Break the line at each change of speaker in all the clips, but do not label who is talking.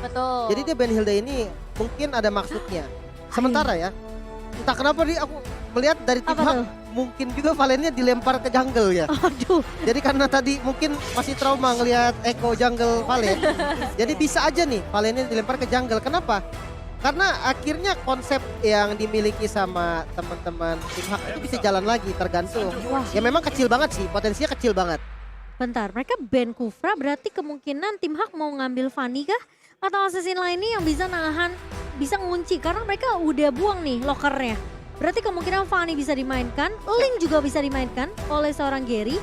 Betul.
Jadi dia ban Hilda ini mungkin ada maksudnya. Sementara ya, entah kenapa aku melihat dari tim
Apa
Hak
tuh?
mungkin juga Valennya dilempar ke jungle ya.
Aduh,
Jadi karena tadi mungkin masih trauma ngelihat Eko jungle Valen. Jadi bisa aja nih Valennya dilempar ke jungle. Kenapa? Karena akhirnya konsep yang dimiliki sama teman-teman tim Hak itu bisa jalan lagi tergantung.
Wah.
Ya memang kecil banget sih, potensinya kecil banget.
bentar. Mereka ban Kufra berarti kemungkinan tim Hak mau ngambil Fanny kah? Atau assassin lainnya yang bisa nahan, bisa ngunci. Karena mereka udah buang nih lokernya. Berarti kemungkinan Fanny bisa dimainkan, Link juga bisa dimainkan oleh seorang Gary.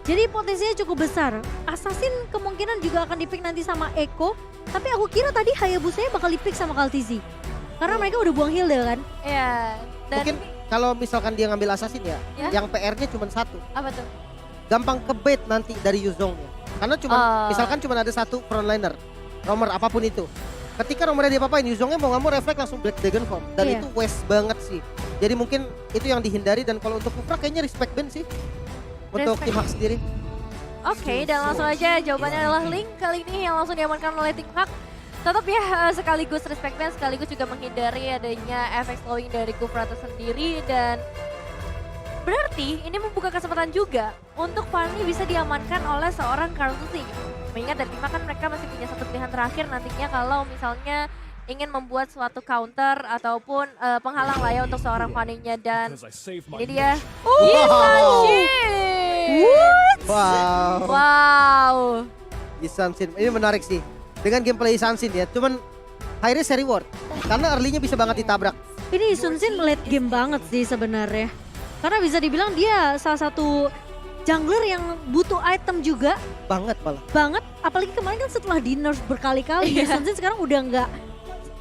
Jadi potensinya cukup besar. Assassin kemungkinan juga akan dipick nanti sama Eko. Tapi aku kira tadi Hayabusanya bakal dipick sama Kaltizi. Karena mereka udah buang Hilda kan.
Iya. Dan
Mungkin kalau misalkan dia ngambil assassin ya,
Ya.
yang PR-nya cuma satu.
apa tuh?
Gampang ke bait nanti dari Yuzongnya. Karena cuma misalkan cuma ada satu frontliner, romer apapun itu. Ketika romernya dia papain, Yuzongnya mau nggak mau refleks langsung Black Dragon Form. Dan
Iya.
itu waste banget sih. Jadi mungkin itu yang dihindari dan kalau untuk Kufra kayaknya respect ban sih. Untuk
Respect.
tim Hak sendiri.
Oke, dan langsung aja jawabannya adalah Link kali ini yang langsung diamankan oleh tim Hak. Tetap ya sekaligus respect ban, sekaligus juga menghindari adanya efek slowing dari Kufra tersendiri dan berarti ini membuka kesempatan juga untuk Fanny bisa diamankan oleh seorang Kaltizi. Mengingat dari tim Hak kan mereka masih punya satu pilihan terakhir nantinya kalau misalnya ingin membuat suatu counter ataupun penghalang lah ya untuk seorang Fanny-nya dan ini dia.
Wow.
Wow.
Isansin, ini menarik sih. Dengan gameplay Isansin ya, cuman high risk high reward. Karena early-nya bisa banget ditabrak.
Ini Sun Sin late game banget sih sebenarnya. Karena bisa dibilang dia salah satu jungler yang butuh item juga
Banget malah.
banget. Apalagi kemarin kan setelah di nerf berkali-kali
Iya.
Sun Sin sekarang udah nggak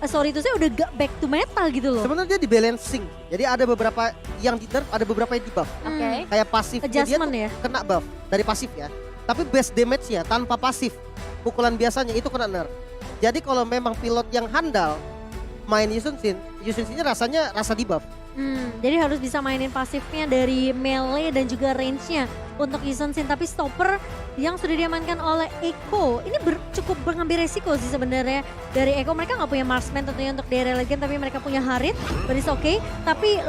sorry itu saya udah gak back to metal gitu loh.
Sebenarnya dia di balancing. Jadi ada beberapa yang di nerf, ada beberapa yang di buff.
Oke.
Kayak pasifnya dia
Adjustment
tuh
ya.
kena buff dari pasif ya. Tapi base damage-nya tanpa pasif, pukulan biasanya itu kena nerf. Jadi kalau memang pilot yang handal main Yusun-Shin-nya rasanya rasa di buff.
Jadi harus bisa mainin pasifnya dari melee dan juga range-nya untuk Sun Sin. Tapi stopper yang sudah diamankan oleh Eko ini cukup mengambil resiko sih sebenarnya dari Eko. Mereka nggak punya marksman tentunya untuk daerah legend, tapi mereka punya Harit, but it's okay. Tapi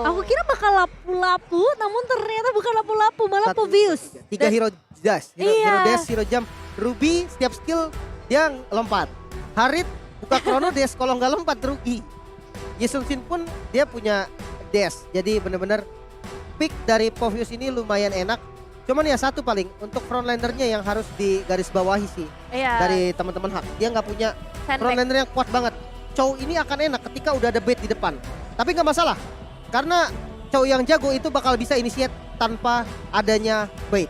aku kira bakal lapu-lapu, namun ternyata bukan lapu-lapu, malah Povius.
3 hero dash, hero
Iya.
dash, hero jump. Ruby setiap skill dia lompat. Harit buka chrono dash, kalau nggak lompat rugi. Yusun-Shin pun dia punya dash. Jadi benar-benar pick dari Povius ini lumayan enak. Cuman ya satu paling untuk frontlinernya yang harus digarisbawahi sih
Iya.
dari teman-teman Hak. Dia nggak punya
Sandbag.
frontliner yang kuat banget. Chow ini akan enak ketika udah ada bait di depan. Tapi nggak masalah. Karena Chow yang jago itu bakal bisa initiate tanpa adanya bait.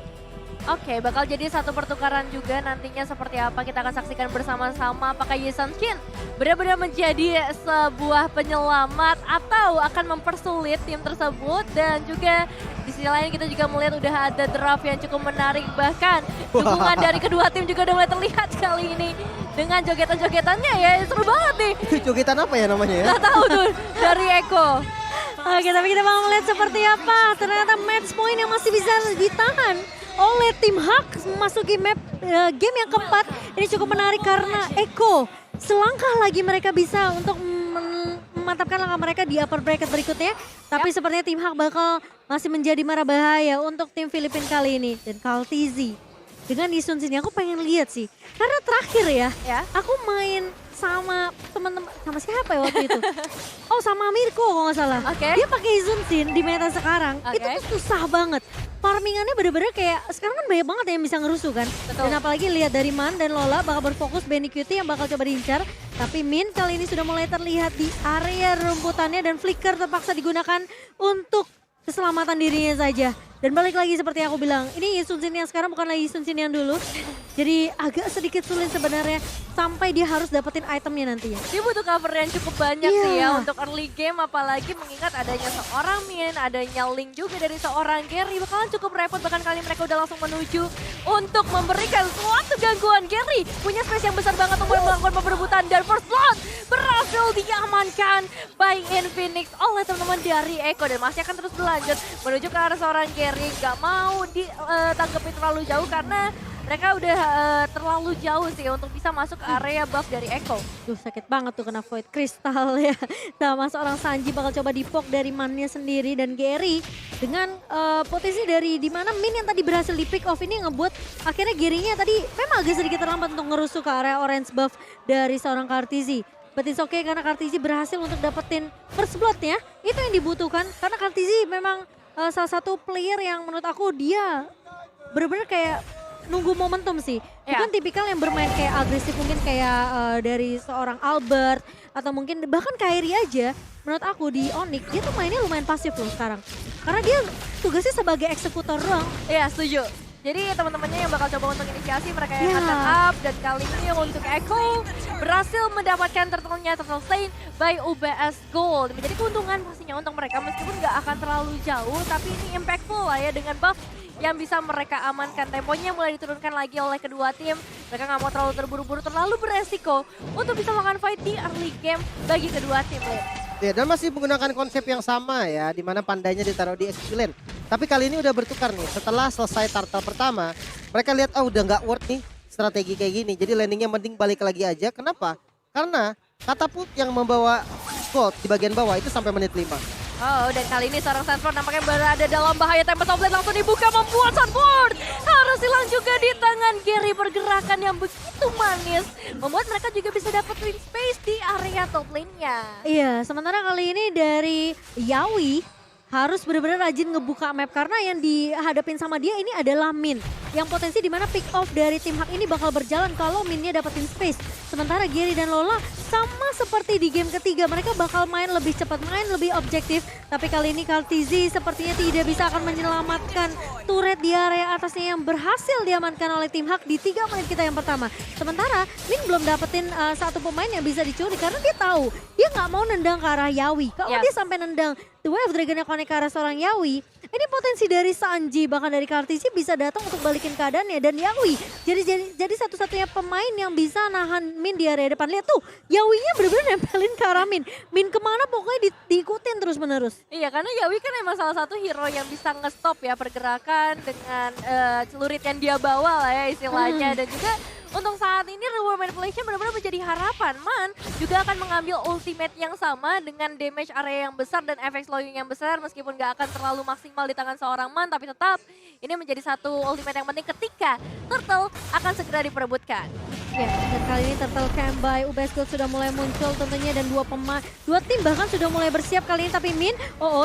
Oke, bakal jadi satu pertukaran juga nantinya seperti apa kita akan saksikan bersama-sama. Apakah Yusun-Shin benar-benar menjadi sebuah penyelamat atau akan mempersulit tim tersebut. Dan juga di sisi lain kita juga melihat udah ada draft yang cukup menarik. Bahkan dukungan dari kedua tim juga udah mulai terlihat kali ini. Dengan jogetan-jogetannya ya seru banget nih.
Itu jogetan apa ya namanya ya?
Gak tahu tuh dari Eko.
Oke, tapi kita mau melihat seperti apa. Ternyata match point yang masih bisa ditahan oleh tim Hak memasuki game yang keempat. Ini cukup menarik karena Eko selangkah lagi mereka bisa untuk memantapkan langkah mereka di upper bracket berikutnya. Tapi sepertinya tim Hak bakal masih menjadi mara bahaya untuk tim Filipina kali ini. Dan Kaltizi dengan Yusun-Shin aku pengen lihat sih. Karena terakhir ya, aku main sama teman-teman, sama siapa ya waktu itu? Oh, sama Mirko kalau nggak salah.
Oke.
Dia pakai Yusun-Shin di meta sekarang.
Oke.
Itu tuh susah banget. Farmingannya bener-bener kayak sekarang kan banyak banget yang bisa ngerusuh kan.
Betul.
Dan apalagi lihat dari Man dan Lola bakal berfokus Benny Cutie yang bakal coba diincar. Tapi Min kali ini sudah mulai terlihat di area rumputannya dan flicker terpaksa digunakan untuk keselamatan dirinya saja. Dan balik lagi seperti aku bilang, ini Yusun-Shin yang sekarang bukan lagi Yusun-Shin yang dulu. Jadi agak sedikit sulit sebenarnya sampai dia harus dapetin itemnya nantinya.
Dia butuh cover yang cukup banyak
Iya.
sih ya untuk early game, apalagi mengingat adanya seorang Min, adanya Link juga dari seorang Gary, bakalan cukup repot. Bahkan kali mereka udah langsung menuju untuk memberikan suatu gangguan. Gary punya space yang besar banget untuk melakukan perebutan dan first blood berhasil diamankan by Infinix oleh teman-teman dari Eko dan masih akan terus berlanjut menuju ke arah seorang Gary. Gak mau ditanggepin terlalu jauh karena mereka udah terlalu jauh sih untuk bisa masuk ke area buff dari Echo.
Duh sakit banget tuh kena Void Crystal ya. Sama seorang Sanji bakal coba dipok dari Mannya sendiri dan Gary. Dengan potensi dari dimana Min yang tadi berhasil di pick off ini ngebuat akhirnya Gary-nya tadi memang agak sedikit terlambat untuk ngerusuh ke area orange buff dari seorang Kartizi. But it's okay karena Kartizi berhasil untuk dapetin first blood-nya. Itu yang dibutuhkan karena Kartizi memang salah satu player yang menurut aku dia bener-bener kayak nunggu momentum sih. Bukan tipikal yang bermain kayak agresif mungkin kayak dari seorang Albert. Atau mungkin bahkan Kairi aja menurut aku di Onyx dia tuh mainnya lumayan pasif loh sekarang. Karena dia tugasnya sebagai eksekutor doang.
Iya setuju. Jadi teman-temannya yang bakal coba untuk inisiasi mereka yang akan up dan kali ini untuk Echo berhasil mendapatkan turtle-nya Turtle Stain by UBS Gold. Menjadi keuntungan pastinya untuk mereka meskipun nggak akan terlalu jauh tapi ini impactful lah ya dengan buff yang bisa mereka amankan. Temponya mulai diturunkan lagi oleh kedua tim. Mereka nggak mau terlalu terburu-buru, terlalu beresiko untuk bisa melakukan fight di early game bagi kedua tim.
Ya, dan masih menggunakan konsep yang sama ya, di mana pandainya ditaruh di XP lane. Tapi kali ini udah bertukar nih, setelah selesai turtle pertama, mereka lihat udah nggak worth nih strategi kayak gini. Jadi landingnya mending balik lagi aja. Kenapa? Karena katapult yang membawa gold di bagian bawah itu sampai menit 5.
Oh, dan kali ini seorang Sanford nampaknya berada dalam bahaya. Tempest of Blade langsung dibuka membuat Sanford harus hilang juga di tangan Gary. Pergerakan yang begitu manis membuat mereka juga bisa dapat win space di area top lane-nya.
Iya, sementara kali ini dari Yawi harus benar-benar rajin ngebuka map karena yang dihadapin sama dia ini adalah Min. Yang potensi dimana pick off dari tim Hak ini bakal berjalan kalau Minnya dapetin space. Sementara Gary dan Lola sama seperti di game ketiga, mereka bakal main lebih cepat, main lebih objektif. Tapi kali ini Kartizi sepertinya tidak bisa akan menyelamatkan turret di area atasnya yang berhasil diamankan oleh tim Hak di 3 menit kita yang pertama. Sementara Min belum dapetin satu pemain yang bisa dicuri karena dia tahu dia nggak mau nendang ke arah Yawi. Kalau dia sampai nendang The Way of Dragon yang connect ke arah seorang Yawi, ini potensi dari Sanji bahkan dari Kartizi bisa datang untuk balikin keadaannya dan Yawi jadi satu-satunya pemain yang bisa nahan Min di area depan. Lihat tuh, Yawinya bener-bener nempelin ke arah Min. Min kemana pokoknya diikutin terus-menerus.
Iya, karena Yawi kan emang salah satu hero yang bisa nge-stop ya pergerakan dengan celurit yang dia bawa lah ya istilahnya. Dan juga untuk saat ini reward manipulation benar-benar menjadi harapan. Man juga akan mengambil ultimate yang sama dengan damage area yang besar dan efek slowing yang besar meskipun gak akan terlalu maksimal di tangan seorang Man, tapi tetap ini menjadi satu ultimate yang penting ketika Turtle akan segera diperebutkan.
Ya, dan kali ini Turtle Camp by UBS Gold sudah mulai muncul tentunya dan dua tim bahkan sudah mulai bersiap kali ini. Tapi Min,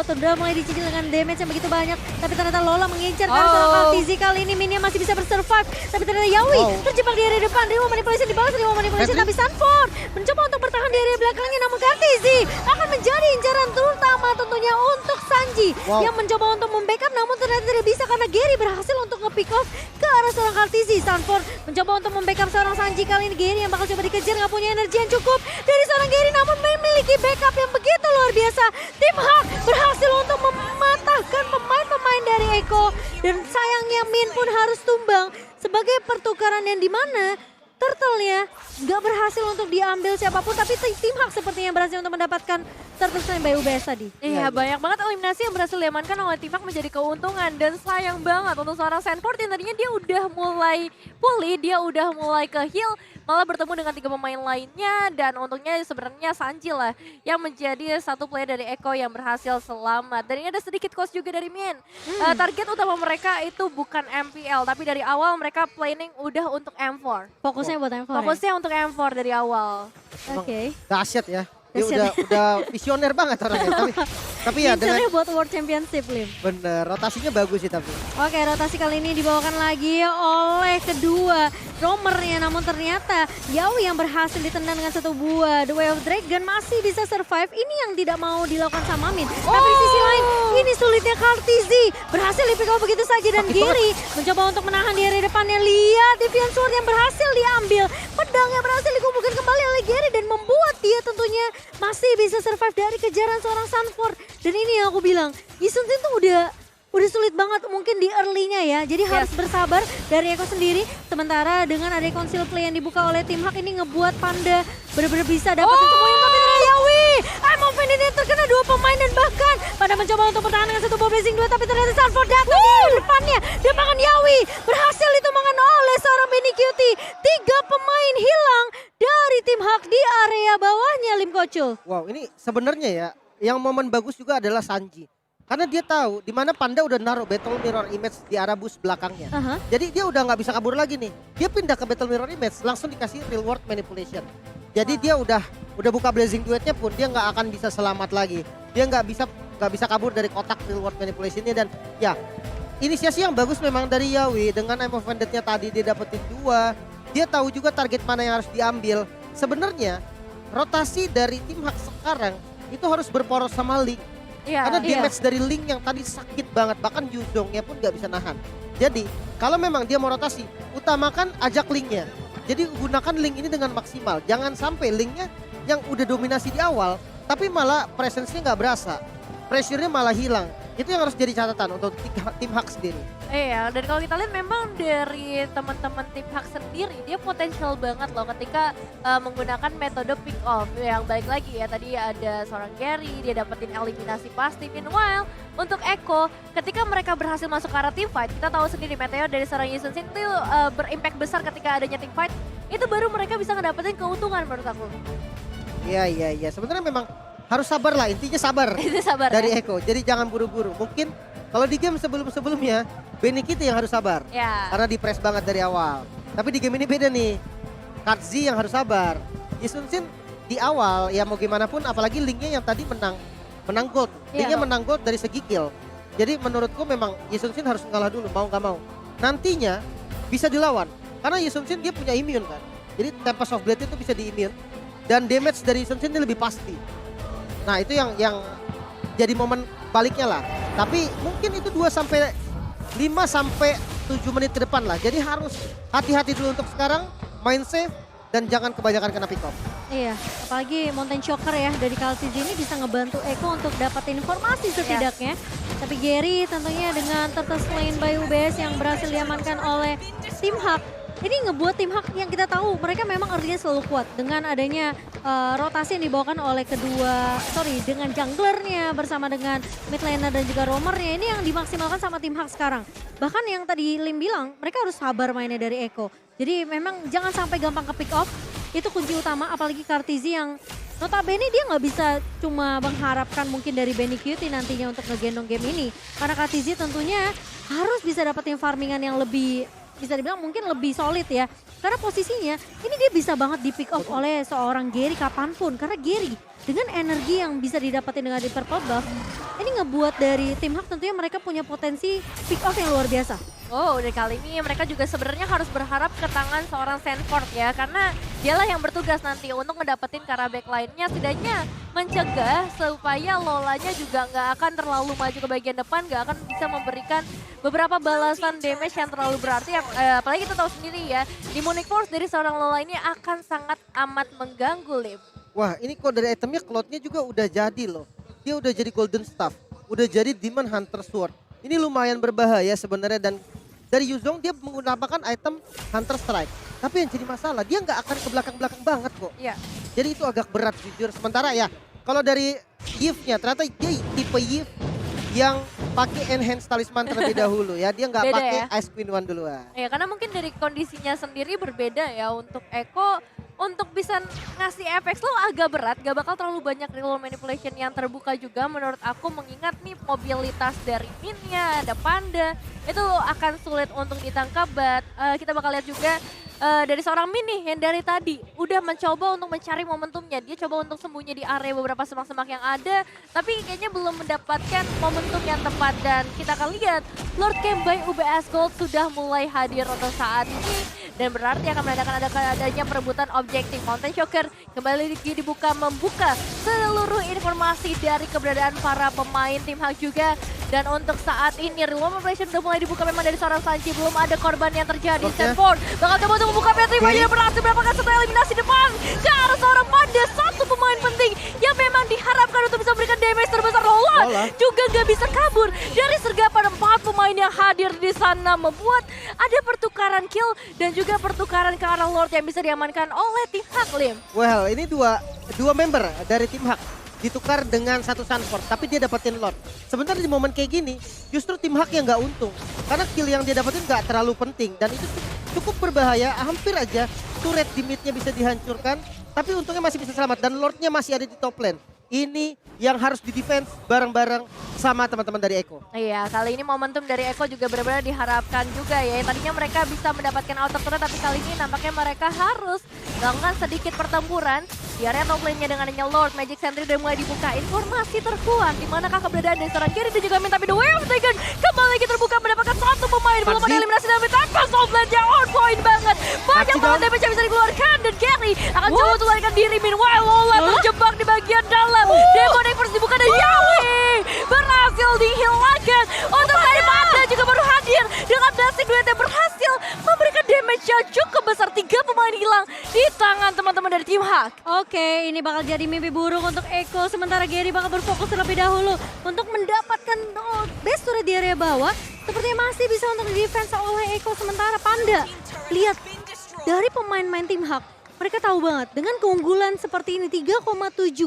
sudah mulai dicicil dengan damage yang begitu banyak. Tapi ternyata Lola mengincar kan seorang Kartizi. Kali ini Minnya masih bisa bersurvive. Tapi ternyata Yawi terjebak di area depan. Reward manipulation dibalas, reward manipulation tapi Sanford mencoba untuk bertahan di area belakangnya. Namun Kartizi akan menjadi incaran terutama tentunya untuk Sanji yang mencoba untuk membackup namun ternyata tidak bisa karena Gary berhasil untuk nge-pick off ke arah seorang Kartizi. Sanford mencoba untuk membackup seorang Sanji. Kali ini Gary yang bakal coba dikejar, nggak punya energi yang cukup dari seorang Gary namun memiliki backup yang begitu luar biasa. Tim Hak berhasil untuk mematahkan pemain-pemain dari Echo dan sayangnya Min pun harus tumbang sebagai pertukaran yang dimana Turtle-nya nggak berhasil untuk diambil siapapun, tapi tim Hak sepertinya berhasil untuk mendapatkan Turtle Stain by UBS tadi.
Iya, banyak banget eliminasi yang berhasil diamankan oleh tim Hak menjadi keuntungan. Dan sayang banget untuk seorang Sanford yang tadinya dia udah mulai pulih, dia udah mulai ke heal, malah bertemu dengan 3 pemain lainnya. Dan untungnya sebenarnya Sanji lah yang menjadi satu player dari Echo yang berhasil selamat. Dan ini ada sedikit cost juga dari Min. Target utama mereka itu bukan MPL, tapi dari awal mereka planning udah untuk M4.
Fokusnya buat M4
Fokusnya untuk M4 dari awal.
Oke.
Dahsyat ya. Dia udah visioner banget orangnya. Tapi ya dengan
buat World Championship, Lim.
bener, rotasinya bagus sih tapi.
Oke, rotasi kali ini dibawakan lagi oleh kedua romernya. Namun ternyata Yawi yang berhasil ditendang dengan satu buah. The Way of Dragon masih bisa survive. Ini yang tidak mau dilakukan sama Min. Tapi di sisi lain, ini sulitnya Kartizi. Berhasil di-pick off begitu saja. Dan Gary mencoba untuk menahan di area depannya. Lihat Deviant Sword yang berhasil diambil. Pedang yang berhasil dikumpulkan kembali oleh Gary. Dan membuat dia tentunya masih bisa survive dari kejaran seorang Sanford. Dan ini yang aku bilang, Yisunsin tuh udah sulit banget mungkin di early-nya ya. Jadi harus bersabar dari Eko sendiri. Sementara dengan ada conceal play yang dibuka oleh tim Hak ini ngebuat Panda benar-benar bisa dapetin semuanya. Tapi ternyata Yawi, I'm of pemain ini terkena 2 pemain dan bahkan pada mencoba untuk bertahan dengan satu blazing 2 tapi ternyata Sanford datang di depannya. Depangan Yawi berhasil ditumbangkan oleh seorang Benny Cutie. 3 pemain hilang dari tim Hak di area bawahnya Lim Kocul.
Wow, ini sebenarnya ya yang momen bagus juga adalah Sanji. Karena dia tahu di mana Panda udah naruh Battle Mirror Image di arah bus belakangnya. Jadi dia udah nggak bisa kabur lagi nih. Dia pindah ke Battle Mirror Image langsung dikasih real world manipulation. Jadi dia udah buka blazing duetnya pun dia nggak akan bisa selamat lagi. Dia nggak bisa kabur dari kotak real world manipulationnya dan ya inisiasi yang bagus memang dari Yawi dengan Time of Vendetta tadi dia dapetin 2. Dia tahu juga target mana yang harus diambil. Sebenarnya rotasi dari tim Hak sekarang itu harus berporos sama Link. Karena damage dari Link yang tadi sakit banget, bahkan Yuzongnya pun gak bisa nahan. Jadi kalau memang dia mau rotasi, utamakan ajak Linknya. Jadi gunakan Link ini dengan maksimal. Jangan sampai Linknya yang udah dominasi di awal, tapi malah presence-nya gak berasa. Pressure-nya malah hilang. Itu yang harus jadi catatan untuk tim Hak sendiri.
Iya, dan kalau kita lihat memang dari teman-teman tim Hak sendiri dia potensial banget loh ketika menggunakan metode pick off. Yang baik lagi ya tadi ada seorang Gary, dia dapetin eliminasi pasti. Meanwhile untuk Eko ketika mereka berhasil masuk ke arah team fight, kita tahu sendiri Meteor dari seorang Yusun Sin itu berimpact besar ketika adanya team fight. Itu baru mereka bisa ngedapetin keuntungan menurut aku.
Iya. Sebenarnya memang harus sabar lah, intinya sabar.
Itu sabar
dari
ya?
Eko. Jadi jangan buru-buru. Mungkin kalau di game sebelum-sebelumnya Benny kita yang harus sabar.
Ya.
Karena di press banget dari awal. Tapi di game ini beda nih. Katzi yang harus sabar. Yisun Sin di awal ya mau gimana pun apalagi Linknya yang tadi menang gold. Linknya menang gold dari segi kill. Jadi menurutku memang Yisun Sin harus ngalah dulu mau gak mau. Nantinya bisa dilawan. Karena Yisun Sin dia punya immune kan. Jadi Tempest of Blade itu bisa di-immune. Dan damage dari Yisun Sin ini lebih pasti. Nah itu yang jadi momen baliknya lah. Tapi mungkin itu 5 sampai 7 menit ke depan lah. Jadi harus hati-hati dulu untuk sekarang. Main safe dan jangan kebanyakan kena pick off.
Iya, apalagi Mountain Shocker ya dari Kalsiz ini bisa ngebantu Eko untuk dapat informasi setidaknya. Tapi Gary tentunya dengan Turtle Slain by UBS yang berhasil diamankan oleh tim Hak. Ini ngebuat tim Hak yang kita tahu mereka memang early-nya selalu kuat dengan adanya rotasi yang dibawakan oleh dengan junglernya bersama dengan mid laner dan juga roamernya. Ini yang dimaksimalkan sama tim Hak sekarang. Bahkan yang tadi Lim bilang mereka harus sabar mainnya dari Eko. Jadi memang jangan sampai gampang ke pick off. Itu kunci utama apalagi Kartizi yang notabene dia nggak bisa cuma mengharapkan mungkin dari Benny Cutie nantinya untuk ngegendong game ini. Karena Kartizi tentunya harus bisa dapetin farmingan yang lebih bisa dibilang mungkin lebih solid ya. Karena posisinya ini dia bisa banget di pick off oleh seorang Gary kapanpun. Karena Gary dengan energi yang bisa didapetin dengan di purple buff, ini ngebuat dari tim Hak tentunya mereka punya potensi pick off yang luar biasa.
Oh, dari kali ini mereka juga sebenarnya harus berharap ke tangan seorang Sanford ya. Karena dialah yang bertugas nanti untuk ngedapetin ke arah backline-nya. Setidaknya mencegah supaya Lolanya juga nggak akan terlalu maju ke bagian depan. Nggak akan bisa memberikan beberapa balasan damage yang terlalu berarti. Apalagi kita tahu sendiri ya, Demonic Force dari seorang Lola ini akan sangat amat mengganggu Lim.
Wah ini kok dari itemnya Cloud-nya juga udah jadi loh. Dia udah jadi Golden Staff. Udah jadi Demon Hunter Sword. Ini lumayan berbahaya sebenarnya dan dari Yuzong dia menggunakan item Hunter Strike. Tapi yang jadi masalah dia nggak akan ke belakang-belakang banget kok.
Iya.
Jadi itu agak berat jujur. Sementara ya kalau dari Yves-nya ternyata dia tipe Yves yang pakai enhance talisman terlebih dahulu ya. Dia nggak
Beda
pakai
ya?
Ice Queen One duluan.
Ya karena mungkin dari kondisinya sendiri berbeda ya. Untuk Eko untuk bisa ngasih efek slow agak berat, gak bakal terlalu banyak real manipulation yang terbuka juga menurut aku, mengingat nih mobilitas dari Minnya, ada Panda, itu akan sulit untuk ditangkap. But kita bakal lihat juga dari seorang Min nih yang dari tadi udah mencoba untuk mencari momentumnya. Dia coba untuk sembunyi di area beberapa semak-semak yang ada, tapi kayaknya belum mendapatkan momentum yang tepat. Dan kita akan lihat Lord Camp by UBS Gold sudah mulai hadir untuk saat ini. Dan berarti akan menandakan adanya perebutan objektif. Mountain Shocker kembali lagi membuka seluruh informasi dari keberadaan para pemain tim Hak juga. Dan untuk saat ini real operation sudah mulai dibuka memang dari seorang Sanji. Belum ada korban yang terjadi. Sanford bakal coba untuk membuka Petri. Dia berhasil mendapatkan satu eliminasi depan ke arah seorang Panda. Satu pemain penting yang memang diharapkan untuk bisa memberikan damage terbesar. Lola juga gak bisa kabur dari sergapan 4 pemain yang hadir di sana. Membuat ada pertukaran kill dan juga pertukaran ke arah Lord yang bisa diamankan oleh tim Hak, Lim.
Well ini dua member dari tim Hak. ditukar dengan satu Sunford, tapi dia dapetin Lord. Sebenarnya di momen kayak gini, justru tim Hak yang nggak untung. Karena kill yang dia dapetin nggak terlalu penting. Dan itu cukup berbahaya, hampir aja turret di mid-nya bisa dihancurkan. Tapi untungnya masih bisa selamat dan Lordnya masih ada di top lane. Ini yang harus di-defense bareng-bareng sama teman-teman dari Eko.
Iya, kali ini momentum dari Eko juga benar-benar diharapkan juga ya. Tadinya mereka bisa mendapatkan outer turret, tapi kali ini nampaknya mereka harus melakukan sedikit pertempuran di area top lane-nya dengan adanya Lord. Magic Sentry udah mulai dibuka. Informasi terkuat di mana kakak keberadaan dari seorang Gary dan juga Min, tapi The Way of Dragon kembali lagi terbuka mendapatkan satu pemain. Belum ada eliminasi dari tanpa top lane-nya on point banget. Banyak banget damage yang bisa dikeluarkan dan Gary akan coba untuk larikan diri. Meanwhile Lola terjebak di bagian dalam. Demonic Force dibuka dari Yawi. Berhasil dihilangkan. Untuk dari Panda juga baru hadir dengan blessing duet yang berhasil memberikan damage yang cukup besar. 3 pemain hilang di tangan teman-teman dari tim Hak.
Oke, ini bakal jadi mimpi buruk untuk Eko. Sementara Gary bakal berfokus terlebih dahulu untuk mendapatkan base turret di area bawah. Sepertinya masih bisa untuk di-defense oleh Eko. Sementara Panda, lihat dari pemain-pemain tim Hak, mereka tahu banget dengan keunggulan seperti ini 3,7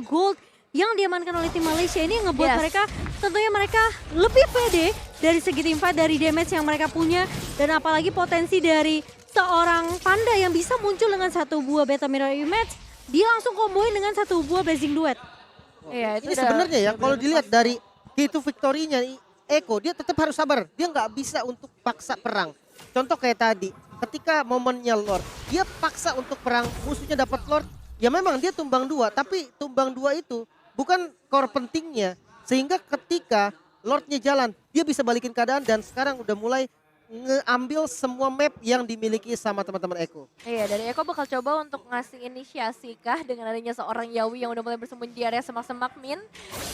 gold yang diamankan oleh tim Malaysia ini yang ngebuat mereka tentunya mereka lebih pede dari segi team fight, dari damage yang mereka punya, dan apalagi potensi dari seorang Panda yang bisa muncul dengan satu buah beta mirror image, dia langsung komboin dengan satu buah blazing duet.
Iya,
Ini sebenarnya ya kalau dilihat dari key to victory-nya Eko, dia tetap harus sabar. Dia nggak bisa untuk paksa perang. Contoh kayak tadi, ketika momennya Lord, dia paksa untuk perang, musuhnya dapat Lord, ya memang dia tumbang 2, tapi tumbang 2 itu bukan core pentingnya. Sehingga ketika Lordnya jalan, dia bisa balikin keadaan dan sekarang udah mulai ngeambil semua map yang dimiliki sama teman-teman Eko.
Iya, dari Eko bakal coba untuk ngasih inisiasi kah dengan adanya seorang Yawi yang udah mulai bersembunyi di area semak-semak Min.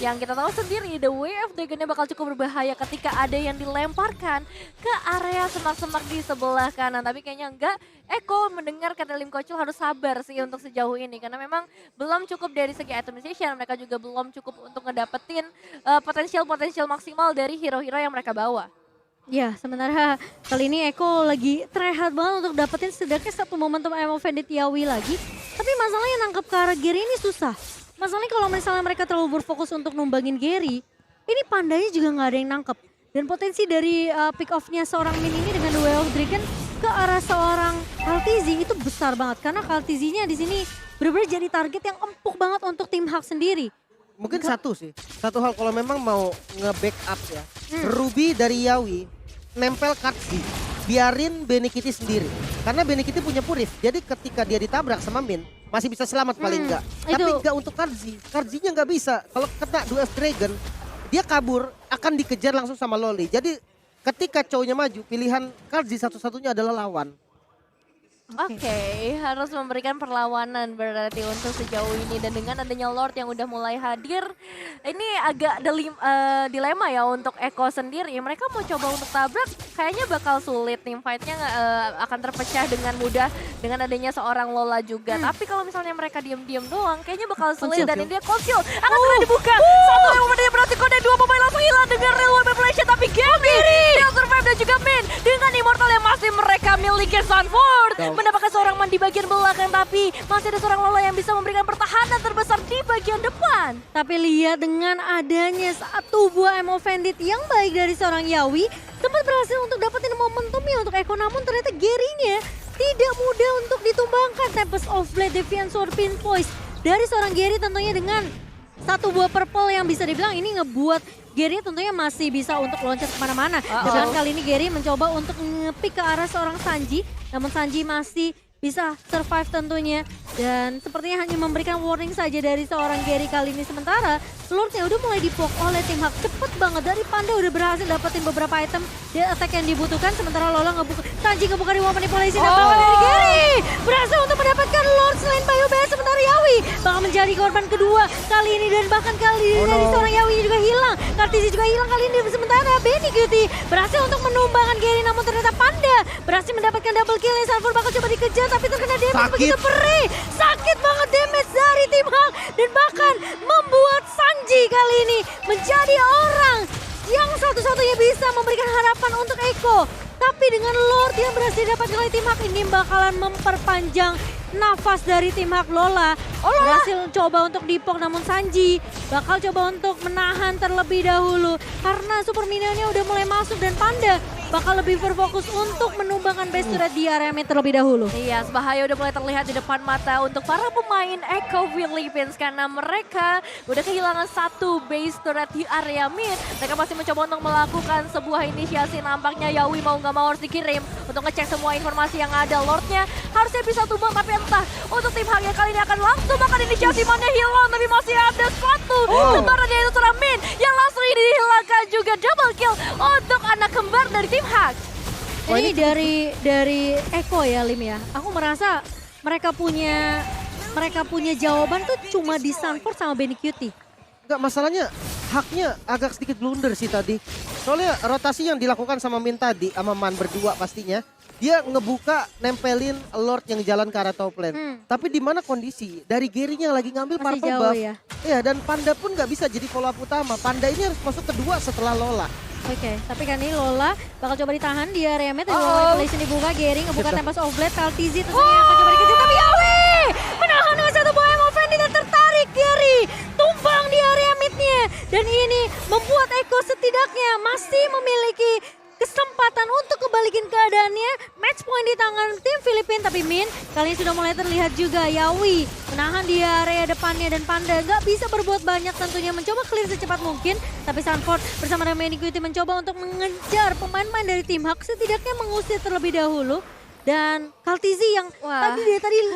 Yang kita tahu sendiri, The Way of Dragon-nya bakal cukup berbahaya ketika ada yang dilemparkan ke area semak-semak di sebelah kanan. Tapi kayaknya enggak, Eko mendengar kata Lim Kocul harus sabar sih untuk sejauh ini. Karena memang belum cukup dari segi itemization, mereka juga belum cukup untuk ngedapetin potensial maksimal dari hero-hero yang mereka bawa.
Ya, sementara kali ini Eko lagi tryhard banget untuk dapetin setidaknya satu momentum Emo Vendit Yawi lagi. Tapi masalahnya nangkep ke arah Gary ini susah. Masalahnya kalau misalnya mereka terlalu berfokus untuk numbangin Gary, ini Pandanya juga nggak ada yang nangkep. Dan potensi dari pick off-nya seorang Min ini dengan The Way of Dragon ke arah seorang Kaltizi itu besar banget. Karena Kaltizi-nya di sini benar-benar jadi target yang empuk banget untuk tim Hak sendiri.
Mungkin satu hal kalau memang mau nge-backup ya. Ruby dari Yawi nempel Katzi, biarin Benikiti sendiri. Karena Benikiti punya Purif, jadi ketika dia ditabrak sama Min, masih bisa selamat paling enggak. Tapi enggak untuk Katzi, Katzinya enggak bisa. Kalau kena 2F Dragon, dia kabur, akan dikejar langsung sama Loli. Jadi ketika cowoknya maju, pilihan Katzi satu-satunya adalah lawan.
Oke, harus memberikan perlawanan berarti untuk sejauh ini. Dan dengan adanya Lord yang udah mulai hadir, ini agak dilema ya untuk Eko sendiri. Mereka mau coba untuk tabrak, kayaknya bakal sulit. Team fight-nya akan terpecah dengan mudah dengan adanya seorang Lola juga. Tapi kalau misalnya mereka diam-diam doang, kayaknya bakal sulit. Dan ini dia Conceal akan segera dibuka. Satu yang momennya berarti kode, 2 pemain langsung hilang dengan Railway Manipulation. Tapi Gary, dia survive dan juga Min dengan Immortal yang masih mereka miliki. Sunford mendapatkan seorang man di bagian belakang, tapi masih ada seorang Lola yang bisa memberikan pertahanan terbesar di bagian depan.
Tapi lihat dengan adanya satu buah Emo Vendit yang baik dari seorang Yawi, sempat berhasil untuk dapetin momentumnya untuk Eko, namun ternyata Gary-nya tidak mudah untuk ditumbangkan. Tempest of Blade, Defiant Sword, Pinpoise dari seorang Gary tentunya dengan satu buah purple yang bisa dibilang ini ngebuat Gary tentunya masih bisa untuk loncat kemana-mana. Dan kali ini Gary mencoba untuk nge-pick ke arah seorang Sanji, namun Sanji masih bisa survive tentunya. Dan sepertinya hanya memberikan warning saja dari seorang Gary kali ini. Sementara Lordnya udah mulai dipok oleh tim Hak. Cepet banget dari Panda udah berhasil dapetin beberapa item dan attack yang dibutuhkan. Sementara Lola ngebuka, Sanji ngebuka di Woman Manipulation dan dari Gary berhasil untuk mendapatkan Lord selain Bayu BS. Sementara Yawi bakal menjadi korban kedua kali ini, dan bahkan kali ini dari seorang Yawi juga hilang. Kartizi juga hilang kali ini. Sementara Benny Cutie berhasil untuk menumbangkan Gary, namun ternyata Panda berhasil mendapatkan double kill. Sanford bakal coba dikejar tapi terkena damage begitu perih. Sakit banget damage dari tim Hak dan bahkan membuat Sanji kali ini menjadi orang yang satu-satunya bisa memberikan harapan untuk Eko. Tapi dengan Lord yang berhasil dapat oleh tim Hak ini bakalan memperpanjang nafas dari tim Hak Lola. Berhasil coba untuk dipok namun Sanji bakal coba untuk menahan terlebih dahulu. Karena super minionnya udah mulai masuk dan Panda bakal lebih berfokus untuk menumbangkan base turret di area mid terlebih dahulu.
Iya, bahaya udah mulai terlihat di depan mata untuk para pemain Echo Philippines karena mereka udah kehilangan satu base turret di area mid. Mereka masih mencoba untuk melakukan sebuah inisiasi. Nampaknya Yawi mau nggak mau harus dikirim untuk ngecek semua informasi yang ada. Lordnya harusnya bisa tumbang, tapi entah untuk tim Hak yang kali ini akan langsung makan inisiasi. Mana hilang, tapi masih ada satu lembaran yaitu seorang Min yang langsung ini dihilangkan juga double kill untuk anak kembar dari tim Hak.
Ini dari Eko ya Lim ya. Aku merasa mereka punya jawaban tuh cuma di Sanford sama Benny Cutie.
Enggak, masalahnya Haknya agak sedikit blunder sih tadi. Soalnya rotasi yang dilakukan sama Min tadi, sama Man berdua pastinya. Dia ngebuka, nempelin Lord yang jalan ke arah top lane. Tapi di mana kondisi? Dari Gary-nya lagi ngambil
Masih
purple
jauh
buff.
ya.
Iya, dan Panda pun nggak bisa jadi follow up utama. Panda ini harus masuk kedua setelah Lola.
Oke, tapi kan ini Lola bakal coba ditahan di area mid. Lola manipulation dibuka, Gary ngebuka Tempest of Blade, Kaltizi tentunya akan coba dikejar. Tapi Yawi menahan dengan satu buah Emoven, tidak tertarik Gary. Tumbang di area midnya. Dan ini membuat Eko setidaknya masih memiliki kesempatan untuk kebalikin keadaannya. Match point di tangan tim Filipina, tapi Min kali ini sudah mulai terlihat juga. Yawi menahan di area depannya dan Panda nggak bisa berbuat banyak tentunya, mencoba clear secepat mungkin. Tapi Sanford bersama dengan Equity mencoba untuk mengejar pemain-pemain dari tim Hak, setidaknya mengusir terlebih dahulu. Dan Kaltizi yang tadi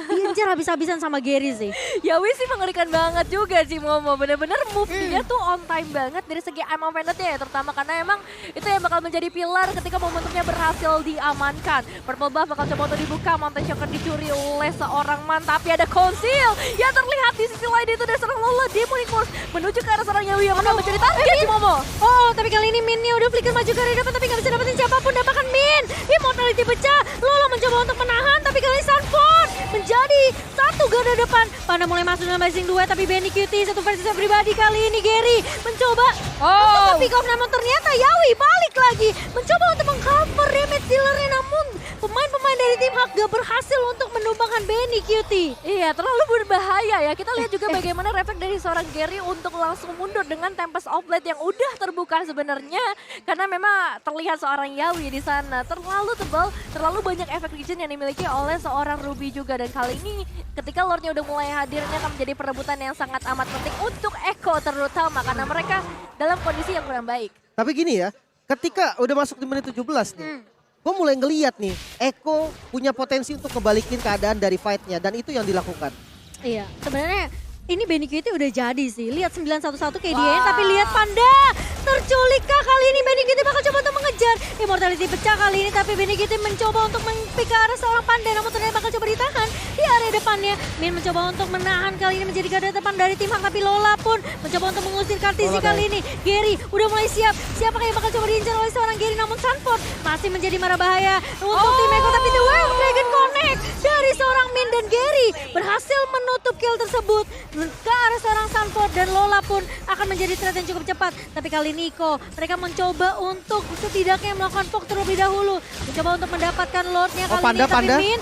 diincar habis-habisan sama Gary sih.
Yawi sih mengerikan banget juga sih Momo. Bener-bener move dia tuh on time banget dari segi aim of ya, terutama karena emang itu yang bakal menjadi pilar ketika momentumnya berhasil diamankan. Purple buff bakal coba untuk dibuka, Mountain Shocker dicuri oleh seorang Man, tapi ada Conceal yang terlihat di sisi lain itu dari seorang Lola. Demonic Force menuju ke arah seorang Yawi yang akan mencuri target sih Momo.
Oh, tapi kali ini Minnya udah flicker maju ke arah depan, tapi nggak bisa dapetin siapapun. Dapatkan Min, Immortality pecah. Lola mencoba untuk menahan, tapi kali ini Sanford menjadi satu garda depan. Panda mulai masuk dalam Blazing Duet, tapi Benny Cutie satu versi pribadi. Kali ini Gary mencoba untuk nge-pick off, namun ternyata Yawi balik lagi. Mencoba untuk meng-cover damage dealernya, namun pemain-pemain dari tim Hak gak berhasil untuk menumbangkan Benny Cutie.
Iya, terlalu berbahaya ya. Kita lihat juga bagaimana refleks dari seorang Gary untuk langsung mundur dengan Tempest of Blade yang udah terbuka sebenarnya. Karena memang terlihat seorang Yawi di sana terlalu tebal, terlalu banyak efek regen yang dimiliki oleh seorang Ruby juga. Dan kali ini ketika Lordnya udah mulai hadirnya akan menjadi perebutan yang sangat amat penting untuk Echo terutama. Karena mereka dalam kondisi yang kurang baik.
Tapi gini ya, ketika udah masuk di menit 17 nih. Gue mulai ngeliat nih, Echo punya potensi untuk kebalikin keadaan dari fight-nya. Dan itu yang dilakukan.
Iya, sebenarnya ini Benny Cutie udah jadi sih. Lihat 911 KDA, tapi lihat Panda terculik kah kali ini. Benny Cutie bakal coba untuk mengejar. Immortality pecah kali ini, tapi Benny Cutie mencoba untuk mempick ke arah seorang Panda. Namun ternyata bakal coba ditahan di area depannya. Min mencoba untuk menahan kali ini menjadi garda depan dari tim Hak. Tapi Lola pun mencoba untuk mengusir Kartisi kali ini. Gary udah mulai siap. Siapakah yang bakal coba diincar oleh seorang Gary? Namun Sanford masih menjadi marah bahaya untuk tim Echo. Tapi The Wild Dragon Connect dari seorang Min dan Gary berhasil menutup kill tersebut ke arah seorang Sanford, dan Lola pun akan menjadi threat yang cukup cepat. Tapi kali ini mereka mencoba untuk setidaknya melakukan poke terlebih dahulu, mencoba untuk mendapatkan Lordnya kali ini. Tapi Min,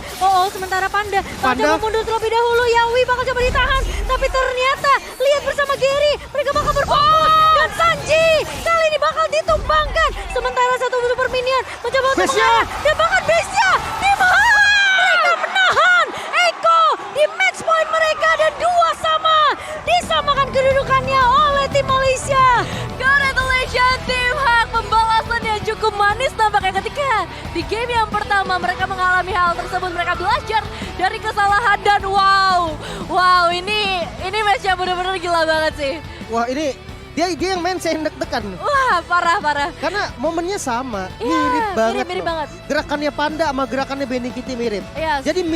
sementara Panda coba mundur terlebih dahulu. Yawi bakal coba ditahan, tapi ternyata lihat bersama Gary mereka bakal berfokus, dan Sanji kali ini bakal ditumbangkan. Sementara satu super minion mencoba untuk mengarah dan bahkan base-nya mereka menahan Echo di match point mereka, dan 2-2 disamakan kedudukannya oleh tim Malaysia.
Congratulations tim Hak, pembalasan yang cukup manis nampaknya ketika di game yang pertama mereka mengalami hal tersebut. Mereka belajar dari kesalahan dan wow ini match yang benar-benar gila banget sih.
Wah, ini dia yang main saya deg-degan.
Wah, parah.
Karena momennya sama,
Iya,
mirip
mirip
loh.
banget.
Gerakannya Panda sama gerakannya Benny Cutie mirip.
Iya.
Jadi mid